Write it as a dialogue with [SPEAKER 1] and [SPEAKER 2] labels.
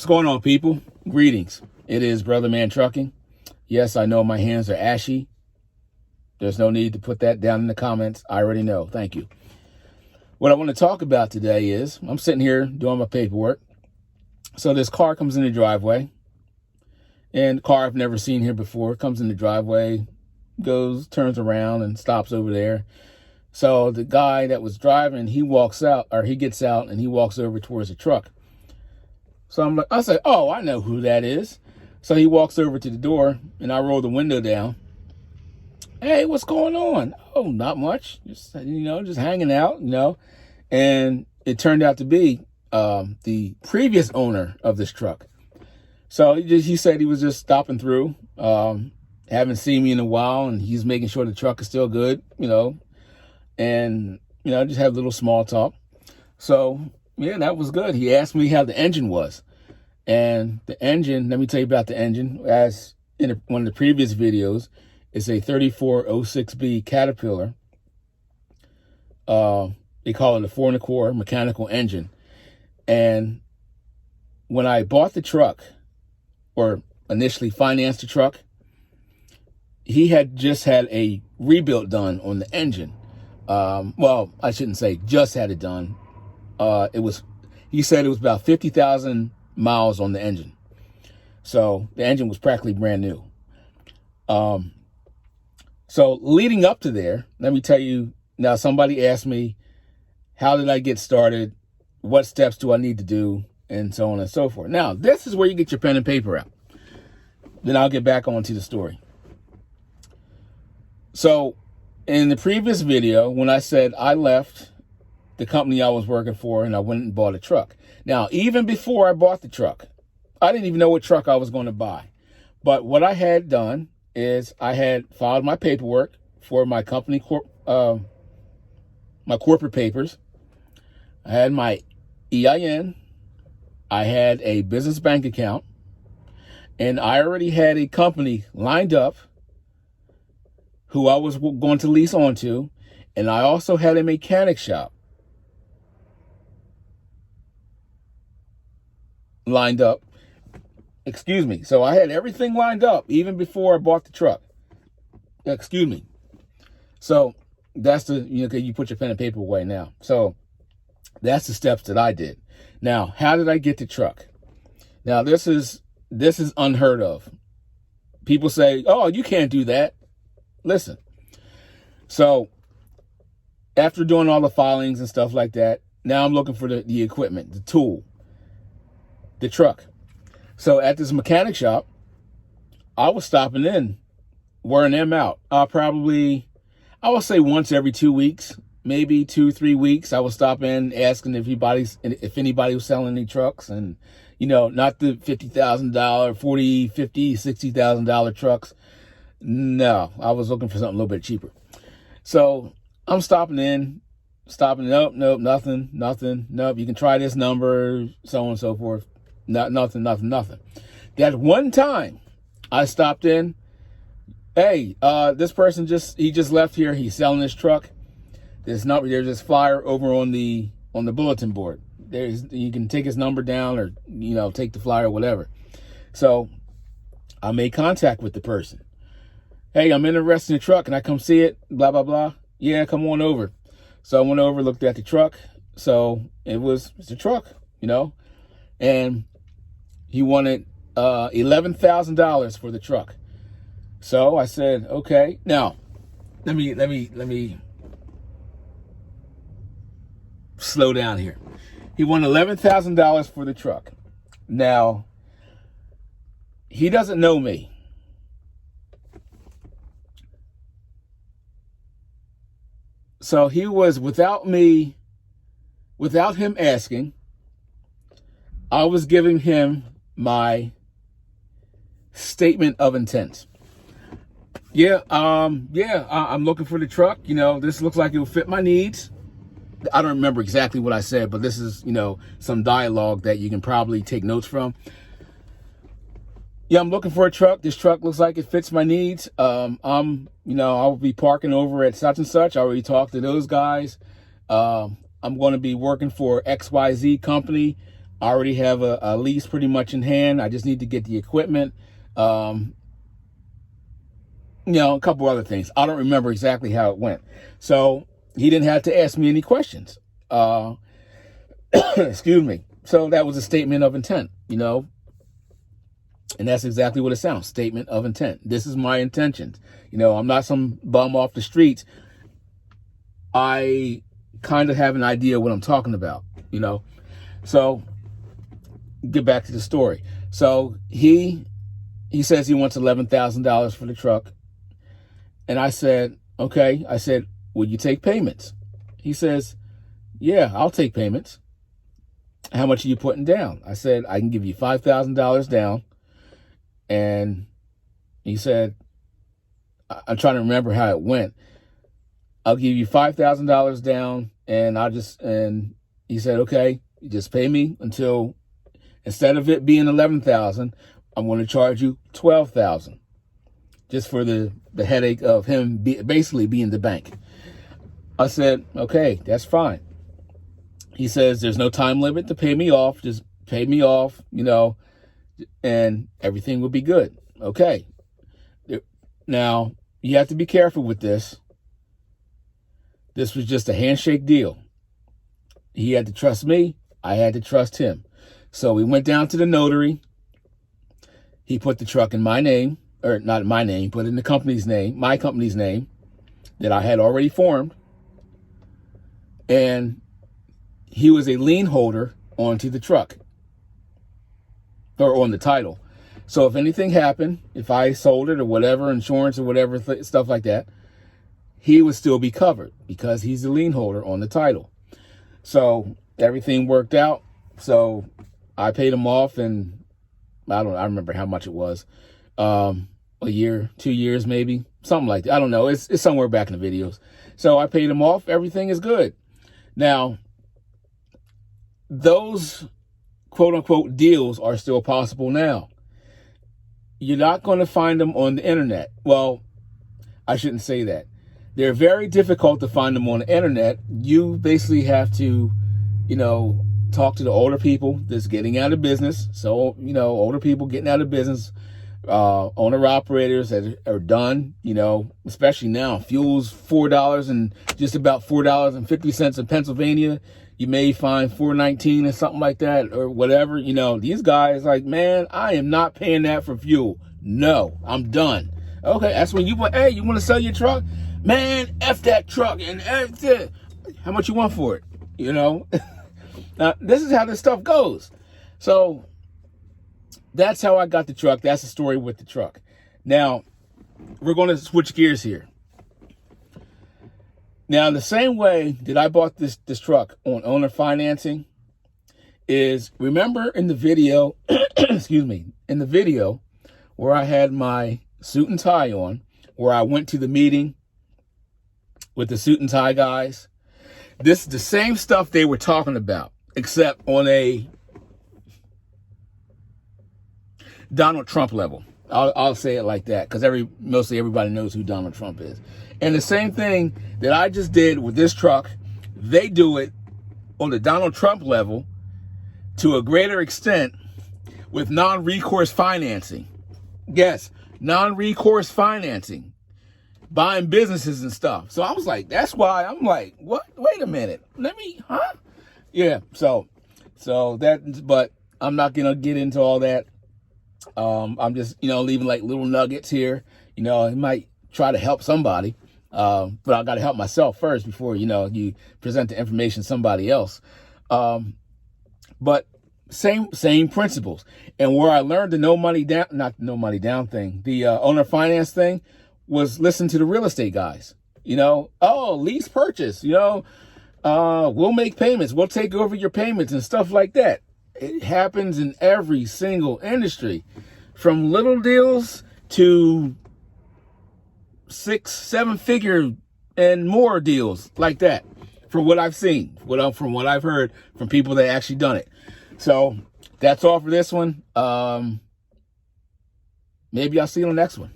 [SPEAKER 1] What's going on, people? Greetings. It is Brother Man Trucking. Yes, I know my hands are ashy. There's no need to put that down in the comments. I already know. Thank you. What I want to talk about today is I'm sitting here doing my paperwork. So this car comes in the driveway, and the car I've never seen here before comes in the driveway, turns around and stops over there. So the guy that was driving, he gets out and he walks over towards the truck. So I say, oh, I know who that is. So he walks over to the door and I roll the window down. Hey, what's going on? Oh, not much. Just hanging out, And it turned out to be the previous owner of this truck. So he said he was just stopping through, haven't seen me in a while, and he's making sure the truck is still good, and, just have a little small talk. So, yeah, that was good. He asked me how the engine was. And the engine, let me tell you about the engine. As in one of the previous videos, it's a 3406B Caterpillar. They call it a 4.25 mechanical engine. And when I bought the truck, or initially financed the truck, he had just had a rebuild done on the engine. Well, I shouldn't say just had it done. He said it was about 50,000 miles on the engine. So the engine was practically brand new. So leading up to there, let me tell you, now somebody asked me, how did I get started? What steps do I need to do? And so on and so forth. Now, this is where you get your pen and paper out. Then I'll get back onto the story. So in the previous video, when I said I left the company I was working for and I went and bought a truck. Now, even before I bought the truck, I didn't even know what truck I was going to buy. But what I had done is I had filed my paperwork for my company, my corporate papers. I had my EIN. I had a business bank account. And I already had a company lined up who I was going to lease onto. And I also had a mechanic shop lined up. Excuse me. So I had everything lined up even before I bought the truck. Excuse me. So that's you put your pen and paper away now. So that's the steps that I did. Now, how did I get the truck? Now, this is unheard of. People say, oh, you can't do that. Listen. So after doing all the filings and stuff like that, now I'm looking for the equipment, the tool, the truck. So at this mechanic shop, I was stopping in, wearing them out. I would say once every 2 weeks, maybe 2-3 weeks. I would stop in asking if anybody was selling any trucks, and not the $50,000, $40,000, $50,000, $60,000 trucks. No, I was looking for something a little bit cheaper. So I'm stopping, nope, nothing, nope, you can try this number, so on and so forth. Nothing. That one time I stopped in, hey, this person just left here. He's selling this truck. There's this flyer over on the bulletin board. You can take his number down or, take the flyer or whatever. So I made contact with the person. Hey, I'm interested in the truck. Can I come see it? Blah, blah, blah. Yeah, come on over. So I went over, looked at the truck. So it's a truck, and he wanted $11,000 for the truck. So I said, okay. Now, let me slow down here. He wanted $11,000 for the truck. Now, he doesn't know me. So he was, without him asking, I was giving him my statement of intent. I'm looking for the truck. This looks like it will fit my needs. I don't remember exactly what I said, but this is, some dialogue that you can probably take notes from. Yeah, I'm looking for a truck. This truck looks like it fits my needs. I'll be parking over at such and such. I already talked to those guys. I'm going to be working for XYZ company. I already have a lease pretty much in hand. I just need to get the equipment. A couple other things. I don't remember exactly how it went. So he didn't have to ask me any questions. Excuse me. So that was a statement of intent, and that's exactly what it sounds. Statement of intent. This is my intentions. I'm not some bum off the streets. I kind of have an idea what I'm talking about, So get back to the story. So he says he wants $11,000 for the truck. And I said, okay. I said, will you take payments? He says, yeah, I'll take payments. How much are you putting down? I said, I can give you $5,000 down. And he said, I'm trying to remember how it went. I'll give you $5,000 down, and he said, okay, you just pay me until, instead of it being $11,000, I'm going to charge you $12,000, just for the headache of him basically being the bank. I said, okay, that's fine. He says, there's no time limit to pay me off. Just pay me off, and everything will be good. Okay. Now, you have to be careful with this. This was just a handshake deal. He had to trust me. I had to trust him. So we went down to the notary. He put the truck in my name, or not my name, but in the company's name, my company's name that I had already formed. And he was a lien holder onto the truck, or on the title. So if anything happened, if I sold it or whatever, insurance or whatever, stuff like that, he would still be covered because he's the lien holder on the title. So everything worked out. So I paid him off, and I remember how much it was. A year, 2 years, maybe, something like that. I don't know. It's somewhere back in the videos. So I paid him off. Everything is good. Now, those quote unquote deals are still possible now. You're not going to find them on the internet. Well, I shouldn't say that. They're very difficult to find them on the internet. You basically have to, talk to the older people that's getting out of business. So, older people getting out of business, owner operators that are done, especially now. Fuel's $4 and just about $4.50 in Pennsylvania. You may find $4.19 or something like that, or whatever. These guys like, man, I am not paying that for fuel. No, I'm done. Okay, that's when you want to sell your truck? Man, F that truck, and how much you want for it? Now, this is how this stuff goes. So that's how I got the truck. That's the story with the truck. Now, we're going to switch gears here. Now, the same way that I bought this truck on owner financing is, remember in the video, in the video where I had my suit and tie on, where I went to the meeting with the suit and tie guys. This is the same stuff they were talking about, except on a Donald Trump level. I'll say it like that, because mostly everybody knows who Donald Trump is. And the same thing that I just did with this truck, they do it on the Donald Trump level to a greater extent with non-recourse financing. Yes, non-recourse financing, buying businesses and stuff. So I was like, that's why I'm like, what? Wait a minute. Yeah. So that, but I'm not going to get into all that. I'm just, leaving like little nuggets here. It might try to help somebody. But I got to help myself first before, you present the information to somebody else. But same principles. And where I learned the not no money down thing, the owner finance thing, was listen to the real estate guys. Lease purchase, we'll make payments. We'll take over your payments and stuff like that. It happens in every single industry, from little deals to 6-7 figure and more deals like that, from what I've seen, from what I've heard from people that actually done it. So that's all for this one. Maybe I'll see you on the next one.